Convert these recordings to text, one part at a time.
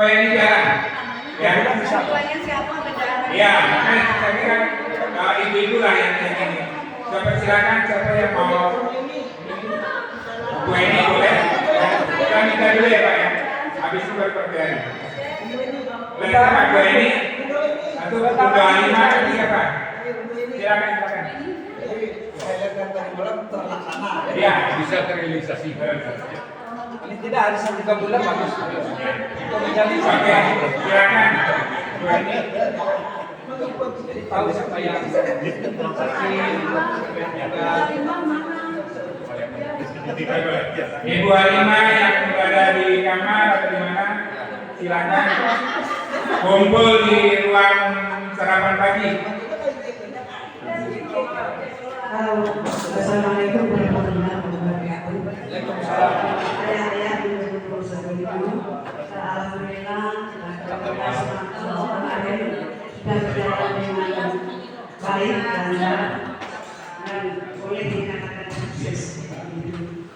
supaya ini jalan. Ya. Iya, kan saya kira ibu-ibu lah yang ini. Silakan siapa yang mau Bu ini boleh. Kita minta dulu ya Pak ya. Habis itu baru perkiraan. Boleh Pak Bu ini atau Bu Alima atau siapa? Silakan. Saya lihat yang tadi malam terlaksana. Iya, bisa terrealisasi. Ini tidak harus 3 bulan bagus. Itu menjadi oke. Silakan. Bu ini. Jadi tahu siapa yang Ibu Alima yang berada di kamar atau di mana, silakan kumpul di ruang sarapan pagi. Assalamualaikum warahmatullahi wabarakatuh. Waalaikumsalam. Ayah-ayah ibu-ibu saudara-saudariku, alhamdulillah sudah berjalan dengan baik dan boleh dikatakan sukses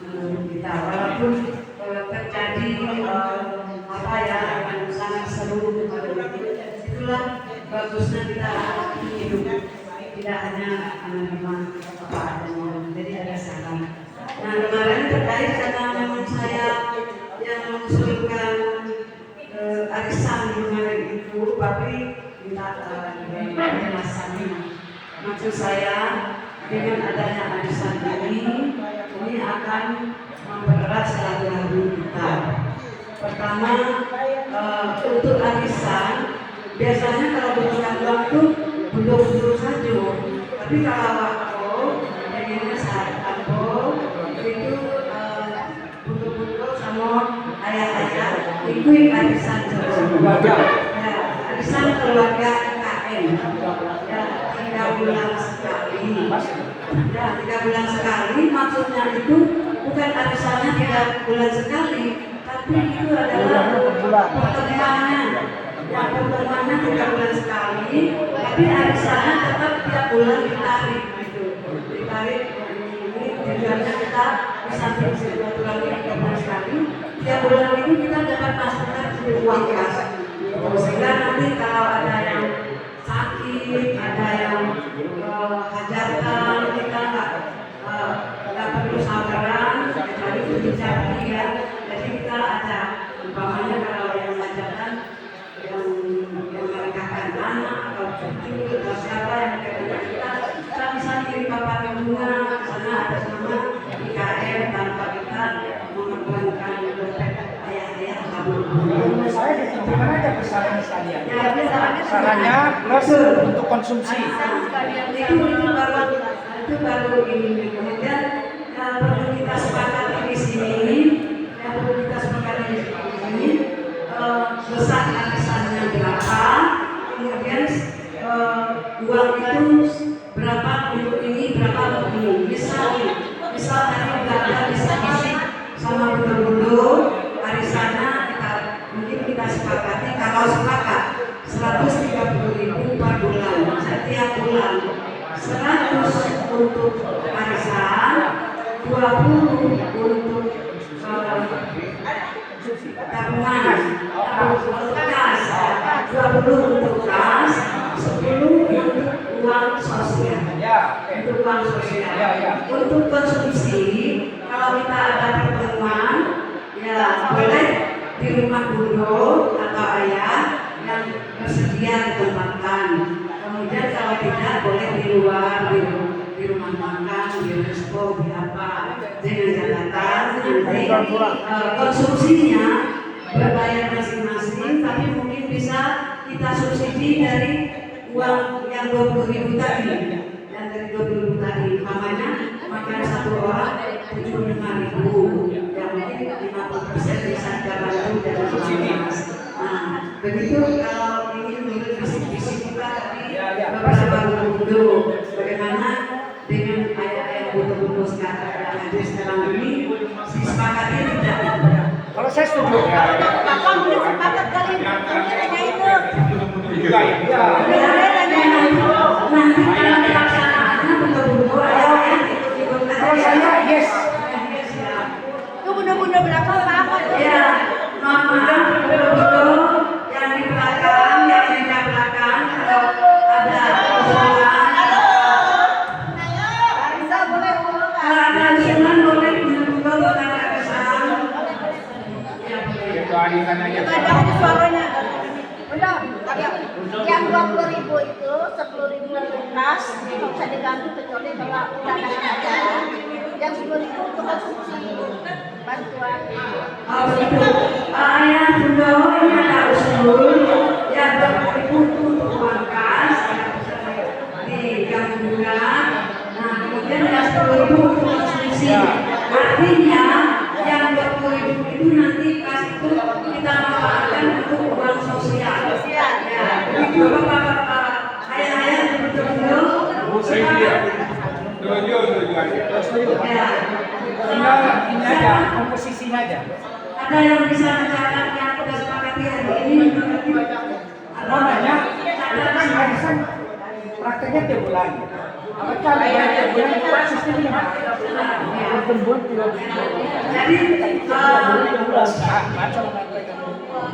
menurut kita. Walaupun terjadi yang sangat seru itulah bagusnya kita hidup. Tidak hanya menerima apa adanya, jadi ada saran. Nah kemarin terkait karena memang saya yang mengusulkan arisan kemarin itu, tapi minta penjelasannya. Maksud saya dengan adanya arisan ini akan mempererat silaturahmi kita. Pertama, untuk arisan biasanya kalau butuhkan uang itu dulu saja, tapi kalau aku pengennya saat aku itu butuh sama ayah-ayah itu arisan keluarga, ya, arisan keluarga KM, ya 3 bulan sekali, ya 3 bulan sekali. Maksudnya itu bukan arisannya 3 bulan sekali, tapi itu adalah pertemuannya. Ya, pertemuannya 3 bulan sekali, tapi arisannya tetap tiap bulan ditarik gitu. Ditarik ini tujuannya kita bisa bersilaturahmi 3 bulan sekali. Tiap bulan itu kita dapat masukkan uang kas. Sehingga nanti kalau ada yang sakit, ada yang hajatan, kita nggak perlu sabaran, kecuali berbicara ya. Jadi kita ada umpamanya kalau yang hajatan yang menikahkan anak atau cucu atau siapa yang dekat kita bisa kirim papan bunga karena ada nama IKM tanpa kita mengorbankan dompet ayah-ayah kabur. menurut saya ditentukan aja besarannya sekalian. Ya, Besarannya plus untuk konsumsi. Itu baru ini. Kemudian perlu kita sepakati di sini, yang perlu kita sepakati di sini besar arisannya berapa, kemudian uang itu berapa untuk ini, berapa untuk ini. Misal tadi belanja bisa sama betul-betul arisannya mungkin kita sepakati, kalau sepakat 130.000 per bulan setiap bulan, 100 untuk arisan, 20 untuk tabungan, untuk kas, 20 untuk kas, 10 untuk uang sosial. Untuk uang sosial. Untuk konsumsi, kalau kita ada pertemuan, ya boleh di rumah bunda atau ayah yang bersedia ditempatkan. Kemudian kalau tidak boleh di luar, di rumah makan, di resto, di apa, dengan catatan nanti konsumsinya berbayar masing-masing, tapi mungkin bisa kita subsidi dari uang yang 20.000 tadi, yang dari 20.000 tadi. Namanya makan satu orang 75.000, yang mungkin 50% bisa kita bantu dari subsidi. Nah, begitu kalau ingin menurut bisik-bisik kita tadi beberapa dulu bagaimana dengan ayah-ayah butuh-butuh sekarang yang hadir sekarang ini disepakati tidak? Kalau saya setuju. Bapak mungkin sepakat kali ini hanya itu. Nanti kalau pelaksanaannya betul-betul ayah-ayah ikut-ikut. Kalau saya yes. Itu bunda-bunda berapa Pak? Ya, maaf betul-betul sana aja. Ada aja suaranya. Belum. Yang 20.000 itu 10.000 lunas, nggak usah diganggu kecuali kalau udah ada acara. Yang 10.000 untuk konsumsi bantuan. Oh begitu. Ayah bunda ini ada usul yang berbutuh untuk pangkas di yang bunga. Nah kemudian ada 10.000 untuk konsumsi. Artinya yang 20.000 itu nanti pas itu kita manfaatkan untuk uang sosial. Ya, begitu bapak-bapak, ayah-ayah betul-betul. Setuju aja. Ya. Tinggal ini aja, komposisinya aja. Ada yang bisa mencatat yang kita sepakati hari ini? Namanya, si Harisan prakteknya tiap bulan. Apa cara tiap bulan sistemnya? Jadi,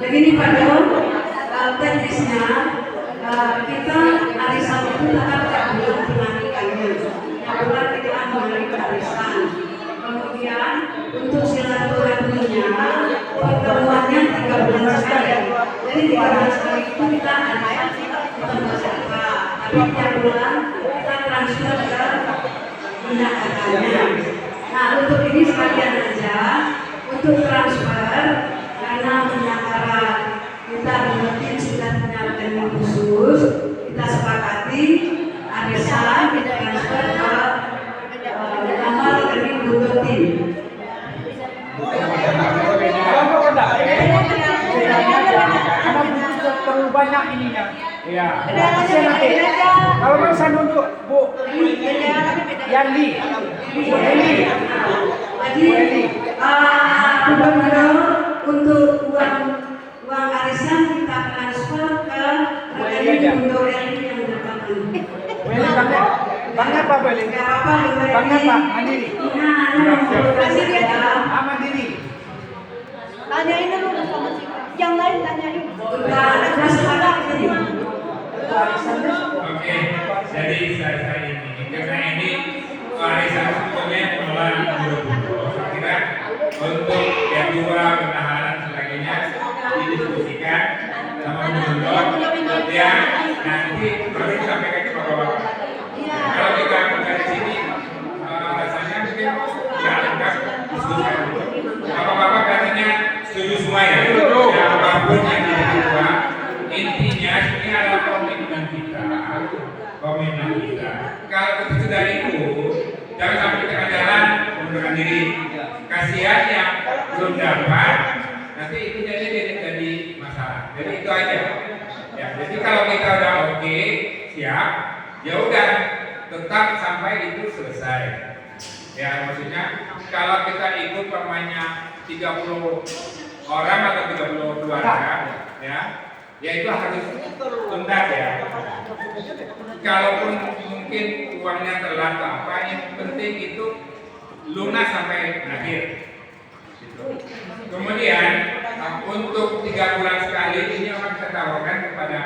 begini Pak Don, teknisnya kita arisan itu tetap tiap bulan dilakukannya. Tiap bulan kita melakukan arisan. Kemudian untuk silaturahminya pertemuannya 3 bulan sekali. Jadi 3 bulan sekali itu kita arisan ketemu siapa. Tapi tiap bulan kita transfer ke pendaptarannya. Nah untuk ini sekalian aja untuk transfer karena pendaftaran kita mungkin sudah punya rekening khusus, kita sepakati arisan kita transfer ke nama rekening Budotin. Kalau enggak, karena butuh terlalu banyak ininya. Iya. Kalau mau saya nunduk, Bu. Yandi. Bu Eli. Jadi benar-benar untuk uang arisan kita transfer ke rekening Budo Eli yang berkembang. Eli bangnya apa Bu Eli? Gak apa-apa, Bangnya apa? Mandiri. Mandiri aja. Mandiri. Tanyain dulu sama si yang lain tanyain. Udah sepakat ini. Oke, jadi saya ini karena ini arisan sebetulnya pengelolaan Borobudur. Saya kira untuk yang dua penahanan sebagainya didiskusikan sama Gubernur ya nanti baru disampaikan ke bapak-bapak. Kalau kita dari sini rasanya mungkin nggak lengkap diskusikan dulu. Bapak-bapak katanya setuju semua ya. Ya apapun yang kita intinya ini adalah komitmen kita. Kalau kita sudah ikut, jangan sampai kita ke jalan mengundurkan diri. Kasihan yang belum dapat, nanti itu jadi masalah. Jadi itu aja. Ya, jadi kalau kita udah oke, siap, ya udah tetap sampai itu selesai. Ya maksudnya kalau kita ikut permainan 30 orang atau 30 keluarga, ya itu harus tuntas ya. Kalaupun mungkin uangnya telat apa, yang penting itu lunas sampai akhir. Kemudian untuk 3 bulan sekali ini akan kita tawarkan kepada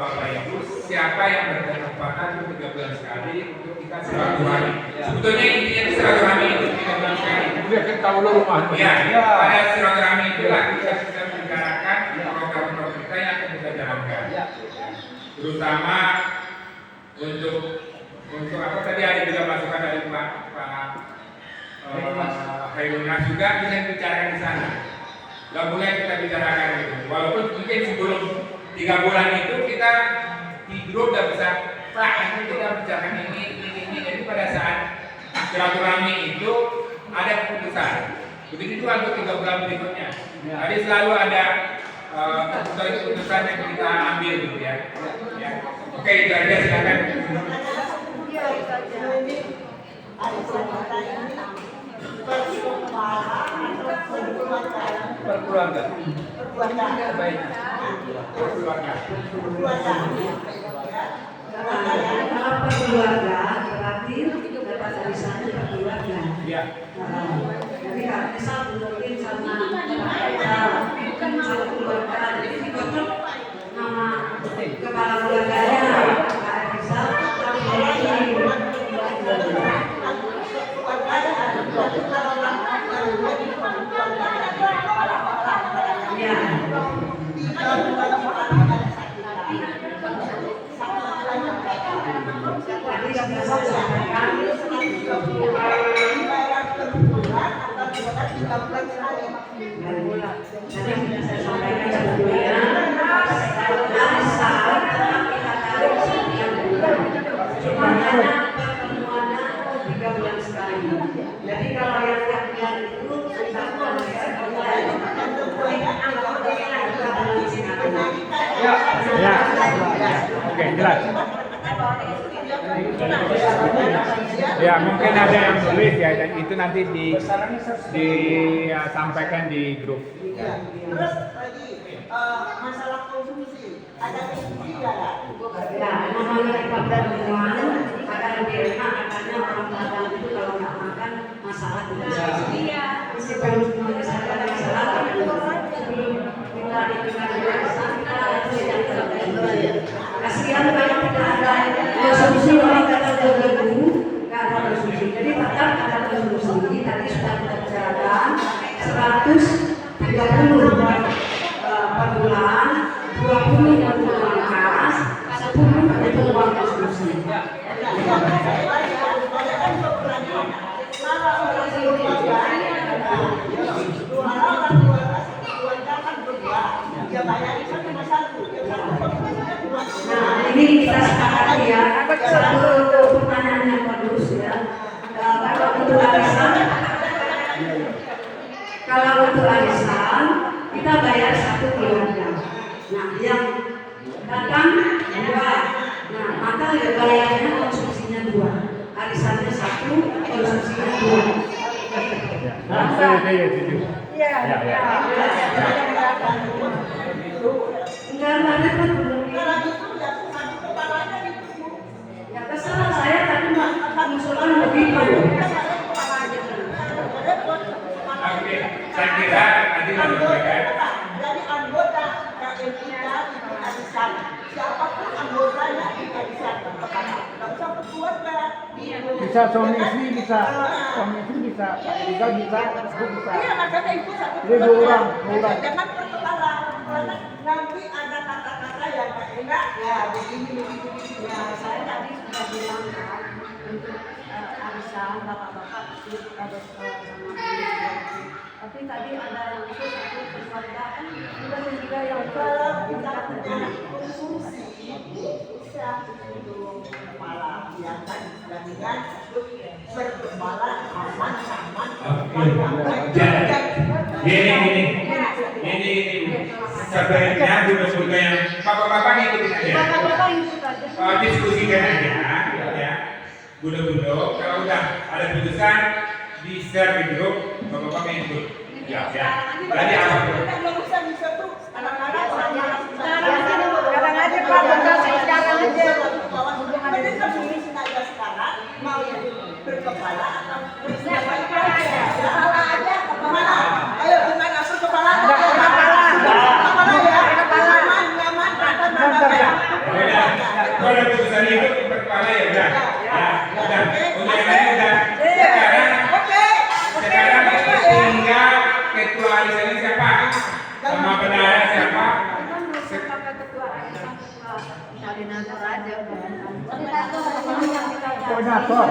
Bapak Ibu siapa yang berkesempatan untuk 3 bulan sekali untuk kita silaturahmi. Sebetulnya intinya silaturahmi itu 3 bulan sekali. Udah kan tahu lo rumah. Ya, pada silaturahmi itulah kita bisa membicarakan program-program kita yang akan kita jalankan. Terutama untuk apa tadi ada juga masukan dari Pak Khairulnas juga bisa dibicarakan di sana. Gak boleh kita bicarakan itu. Walaupun mungkin sebelum 3 bulan itu kita di grup udah bisa Pak nanti kita bicarakan ini. Jadi pada saat silaturahmi itu ada keputusan. Begitu juga untuk 3 bulan berikutnya. Jadi selalu ada keputusan yang kita ambil gitu ya. Oke, itu aja silakan. Berkeluarga. Baik. Berkeluarga. Kalau berkeluarga berarti dapat arisannya berkeluarga. Ya. Jadi kalau misal mungkin sama satu keluarga, jadi dicocok nama kepala keluarganya Pak Rizal, tapi saya sampaikan jadi sudah saya sampaikan sebelumnya asal makanya pertemuannya 3 bulan sekali. Jadi kalau yang tiap bulan itu satu Oke, jelas. Ya, mungkin ada yang tulis ya, dan itu nanti disampaikan di grup. Terus lagi masalah konsumsi, ada konsumsi nggak? ya, namanya pertemuan akan lebih enak katanya orang Padang itu kalau nggak makan masalah tidak selesai. Sebelum menyelesaikan masalah, sebelum kita kasihan banyak kita ada konsumsi orang kata terganggu, nggak ada konsumsi. Jadi tetap ada konsumsi. Tadi sudah kita bicarakan 130 per bulan, 20 untuk uang kas, 10 untuk uang konsumsi. Nah, ini kita sepakati ya. Satu pertanyaan yang bagus ya. Kalau untuk arisan kita bayar 1 keluarga. Nah, yang datang 2. Nah, maka bayarnya konsumsinya 2. Arisannya 1, konsumsinya 2. Enggak repot belum. Ya terserah saya tadi mengusulkan begitu. Oke, saya kira nanti menyampaikan. Jadi anggota KM kita itu arisan. Siapapun anggotanya kita bisa berkepada. Nggak usah berkeluarga. Bisa suami istri, bisa suami istri, bisa Pak Rizal, bisa aku bisa. Iya, makanya itu satu Jadi 2 orang, 2 orang. jangan berkepala. Karena nanti ada kata-kata yang nggak enak. Ya, begini, begitu. Ya, saya tadi sudah bilang kan untuk arisan bapak-bapak itu harus sama ibu. Tapi tadi ada yang khusus satu keluarga kan sudah juga yang Kalau kita punya konsumsi bisa untuk kepala ya kan dan dengan berkepala aman. Ini sebenarnya budak-budak yang bapak-bapak ngikutin aja. Bapak-bapak ikut aja. Diskusikan aja, ya. Budak-budak kalau udah ada putusan di share di grup, bapak-bapak ikut. Ya. Tadi apa tuh? Nggak usah bisa tuh anak-anak Sekarang aja Pak, bentar sekarang aja. Jadi kami sengaja sekarang mau berkepala atau berkepala aja. Kemana? Ayo gimana berkepala? Kepala ya. Nyaman. Kalau ada putusan itu berkepala ya udah. Ya, udah. Untuk yang lain udah. Sekarang tinggal ketua arisannya siapa? Sama bendahara siapa? Koordinator aja. Koordinator.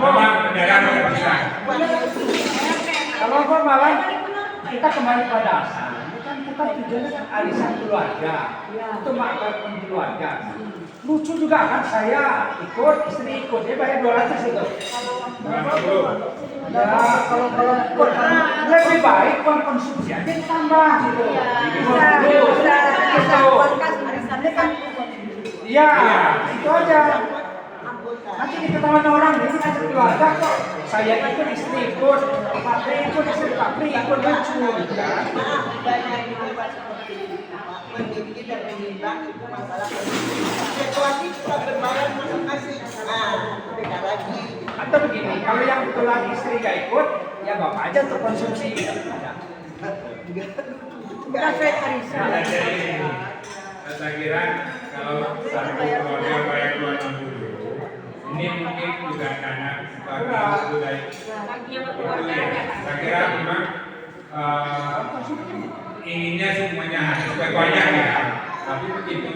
Mama bendahara nggak bisa. Kalau gua malah kita kembali pada asal. Kan kita tujuannya kan arisan keluarga. Itu makan keluarga. Lucu juga kan saya ikut, istri ikut, dia bayar 200 itu. Ya kalau ikut kan lebih baik uang konsumsi aja ditambah gitu. Iya, itu aja. Nanti diketahuan orang ini kan keluarga kok. Saya ikut, istri ikut, Pak Pri ikut, istri Pak Pri ikut, lucu gitu kan. Mendidik dan menimbang itu masalah situasi kita berbayar masing-masing. Beda lagi. Atau begini, kalau yang kebetulan istri gak ikut, ya bapak aja untuk konsumsi. Bukan saya arisan. Saya kira kalau satu keluarga bayar 260 dulu, ini mungkin juga karena budaya. Saya kira memang inginnya semuanya supaya banyak ya. Tapi begitu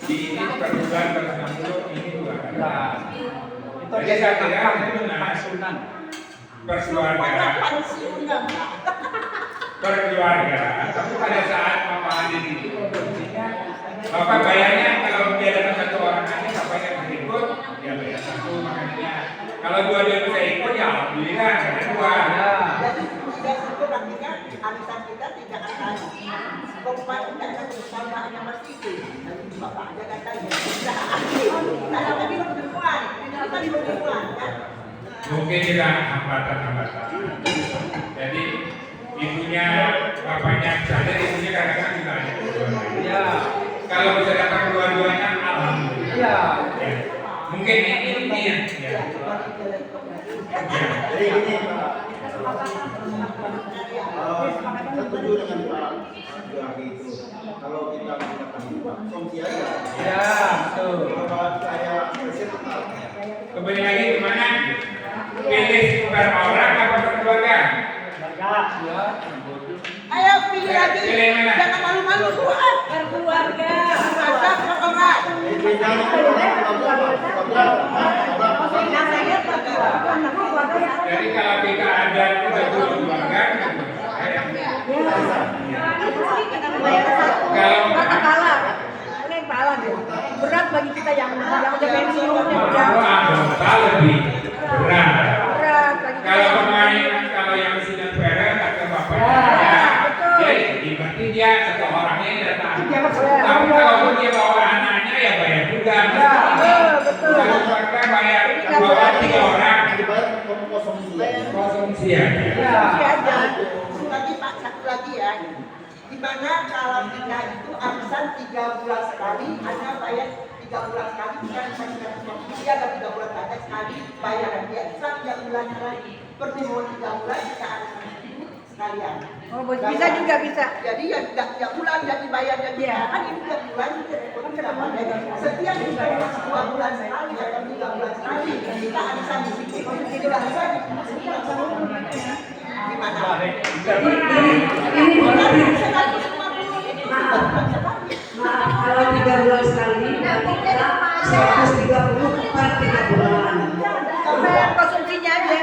di ini per bulan 160 ini 2 Ya. kali. Itu Jadi saya kira itu itu benar. pensiunan. Per keluarga, pensiunan. per keluarga. Tapi pada saat Bapak hadir itu kondisinya Bapak bayarnya kalau dia datang satu orang aja Bapak yang berikut dia bayar satu makanya. Kalau dua-dua bisa ikut ya alhamdulillah ada 2. Ya. Jadi tidak itu artinya arisan kita tidak akan kompak tidak akan bersamaannya masih itu. Nanti bapak aja katanya tidak aktif. Karena tadi pertemuan, kita pertemuan kan. Mungkin juga hambatan-hambatan. Jadi ibunya, bapaknya sadar, ibunya kadang-kadang juga ada. Ya. Kalau bisa datang dua-duanya, alhamdulillah. Ya. Ya. Mungkin ini ya. Ya. Jadi gini Pak, setuju dengan Pak Jogi itu. Kalau kita menggunakan konsumsi aja. Ya, betul. Kalau saya presiden, Kembali lagi kemana? Pilih per orang apa per keluarga? Ya. Ayo pilih lagi, Pilih mana? jangan malu-malu buat berkeluarga, keluarga per orang. Namanya berkeluarga. Jadi kalau kita ada 30 keluarga, kalau Kata kalah. Ini kalah deh. Berat bagi kita yang udah pensiun yang udah anggota lebih berat. berat bagi kita. Kalau pemain, kalau yang sidang peres atau bapaknya, dia berarti dia satu orangnya yang datang. Tapi kalau dia bawa anaknya ya bayar juga. Betul. Satu keluarga bayar 2-3 orang dibayar konsumsi. konsumsi ya. Konsumsi aja. Lagi Pak, satu lagi ya. Di mana kalau kita itu arisan 3 bulan sekali, hanya bayar 3 bulan sekali, bukan dia ada 3 bulan saja sekali bayaran dia. Setiap bulan lagi, pertemuan 3 bulan kita arisan itu sekalian. Oh, bisa juga bisa. Jadi ya tidak tiap bulan jadi bayar dan kan ini tiap bulan kita bayar. Setiap kita 2 bulan sekali atau 3 bulan sekali kita arisan di sini. Tidak bisa di gimana? Ini berarti maaf kalau 3 bulan sekali berarti kita 130 per 3 bulan. Bayar konsumsinya aja.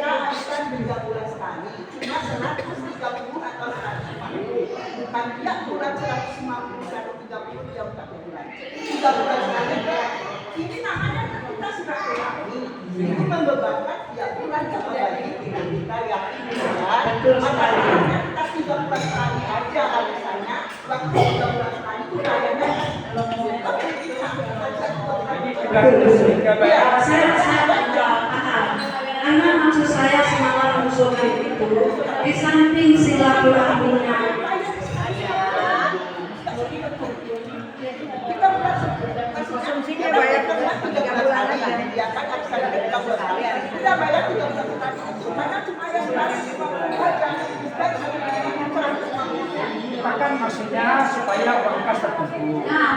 Arisan 3 bulan sekali cuma 130 atau 140. Bukan tiap bulan 150 atau 30 tiap 1 bulan. 3 bulan sekali. Ini namanya kita sudah alami. Ini membebankan tiap bulan kita bagi dengan kita yang ini ya. Betul sekali. Makanya kita 3 bulan sekali aja alasannya. Waktu 3 bulan sekali itu bayarnya. Tapi kita Saya paham. Karena maksud saya semalam usulkan itu di samping silaturahminya konsumsinya bayar 3 bulan aja. Ya kan arisan 3 bulan sekali. Kita bayar 3 bulan sekali. Mana cuma yang 150 aja. Dan 150. Bahkan maksudnya supaya uang kas terkumpul. Nah,